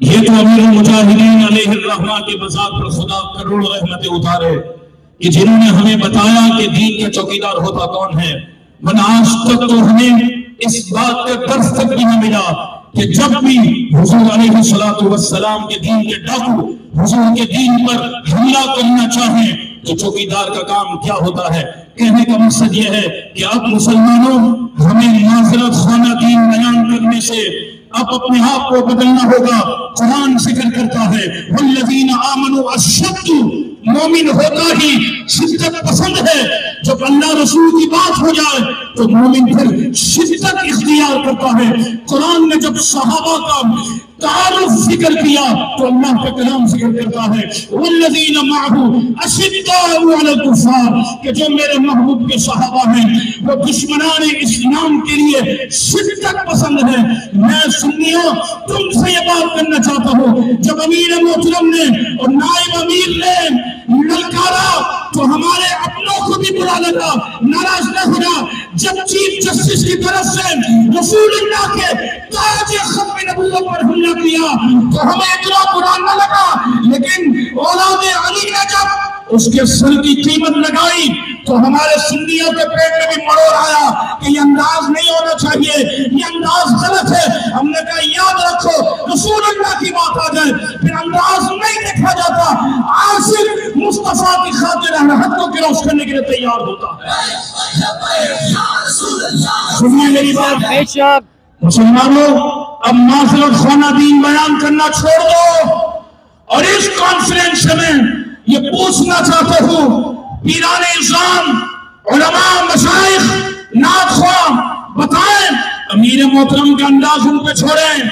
یہ تو امیر المجاہدین علیہ الرحمہ کے بذات پر خدا کروڑ رحمتیں اتارے کہ جنہوں نے ہمیں بتایا کہ دین کا چوکیدار ہوتا کون ہے۔ من آج تک تو ہمیں اس بات کا درس تک بھی نہ ملا کہ جب بھی حضور علیہ السلام کے دین کے ڈاکو حضور کے دین پر حملہ کرنا چاہیں تو چوکیدار کا کام کیا ہوتا ہے۔ کہنے کا مقصد یہ ہے کہ اب مسلمانوں ہمیں معذرت خانہ دین بیان کرنے سے اب اپنے آپ کو بدلنا ہوگا۔ قرآن ذکر کرتا ہے والذین آمنوا اشد، مومن ہوتا ہی شدت پسند ہے۔ جب اللہ رسول کی بات ہو جائے تو مومن پھر شدت اختیار کرتا ہے۔ قرآن نے جب صحابہ کا تعارف ذکر کیا تو اللہ کا کلام ذکر کرتا ہے والذین معہ اشداء علی الکفار، کہ جو میرے محبوب کے صحابہ ہیں وہ دشمنان اسلام کے لیے شدت پسند ہے۔ میں سنیوں تم سے یہ بات کرنا چاہتا ہوں، جب امیر محترم نے اور نائب امیر نے للکارا تو ہمارے اپنوں کو بھی برا لگا، ناراض نہ ہونا۔ جب چیف جسٹس کی طرف سے رسول اللہ کے تاج ختم نبوت پر حملہ کیا تو ہمیں اتنا برا نہ لگا، لیکن اولاد علی نے جب اس کے سر کی قیمت لگائی تو ہمارے سنیوں کے پیٹ میں بھی مروڑ آیا کہ یہ انداز نہیں ہونا چاہیے، یہ انداز غلط ہے۔ ہم نے کہا یاد رکھو رسول اللہ کی بات آ جائے پھر انداز نہیں دیکھا جاتا، عاشق مصطفیٰ کی خاطر حد کو کراس کرنے کے لیے تیار ہوتا ہے۔ سنیے میری بات، بے شک مسلمانوں اب معذرت خانہ دین بیان کرنا چھوڑ دو، اور اس کانفرنس میں یہ پوچھنا چاہتا ہوں پیران اسلام، علماء، مشائخ، نعت خواہ، بتائیں امیر محترم کا انداز ان پہ چھوڑیں،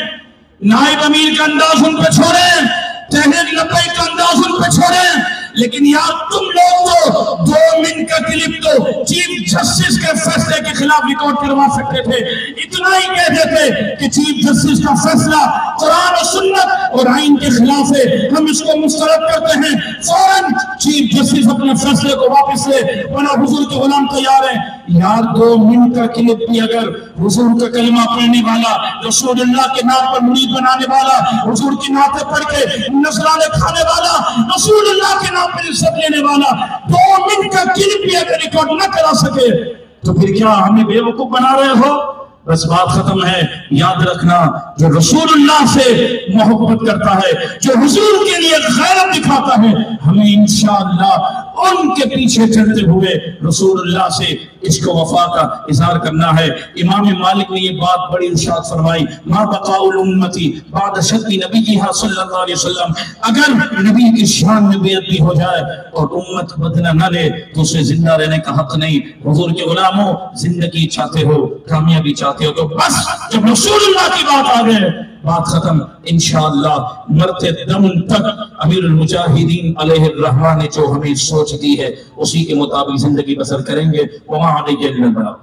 نائب امیر کا انداز ان پہ چھوڑیں، تحریک لبیک کا انداز ان پہ چھوڑیں، لیکن یار تم لوگ تو 2 منٹ کا کلپ تو چیف جسٹس کے فیصلے کے خلاف ریکارڈ کروا سکتے تھے، اتنا ہی کہہ دیتے کہ چیف جسٹس کا فیصلہ قرآن و سنت اور آئین کے خلاف ہے، ہم اس کو مسترد کرتے ہیں، فوراً چیف جسٹس اپنے فیصلے کو واپس لے، بنا حضور کے غلام تیار ہیں۔ یار 2 منٹ کا کلپ بھی اگر حضور کا کلمہ پڑھنے والا، رسول اللہ کے نام پر مرید بنانے والا، حضور کی نعتیں پڑھ کے نذرانے کھانے والا، رسول اللہ کے نام پر عزت لینے والا 2 منٹ کا کلپ بھی اگر ریکارڈ نہ کرا سکے تو پھر کیا ہمیں بے وقوف بنا رہے ہو؟ بس بات ختم ہے۔ یاد رکھنا جو رسول اللہ سے محبت کرتا ہے، جو حضور کے لیے غیرت دکھاتا ہے، ہمیں انشاءاللہ ان کے پیچھے چلتے ہوئے رسول اللہ سے عشق و وفا کا اظہار کرنا ہے۔ امام مالک نے یہ بات بڑی ارشاد فرمائی، ما بقاء الامتی بعد شد نبیہا صلی اللہ علیہ وسلم، اگر نبی کی شان میں بے ادبی ہو جائے اور امت بدلہ نہ لے تو اسے زندہ رہنے کا حق نہیں۔ حضور کے غلاموں، زندگی چاہتے ہو، کامیابی چاہتے ہو تو بس جب رسول اللہ کی بات آ گئے بات ختم۔ انشاءاللہ مرتے دم تک امیر المجاہدین علیہ الرحمہ نے جو ہمیں سوچ دی ہے اسی کے مطابق زندگی بسر کریں گے۔ وما علیہ البلاغ۔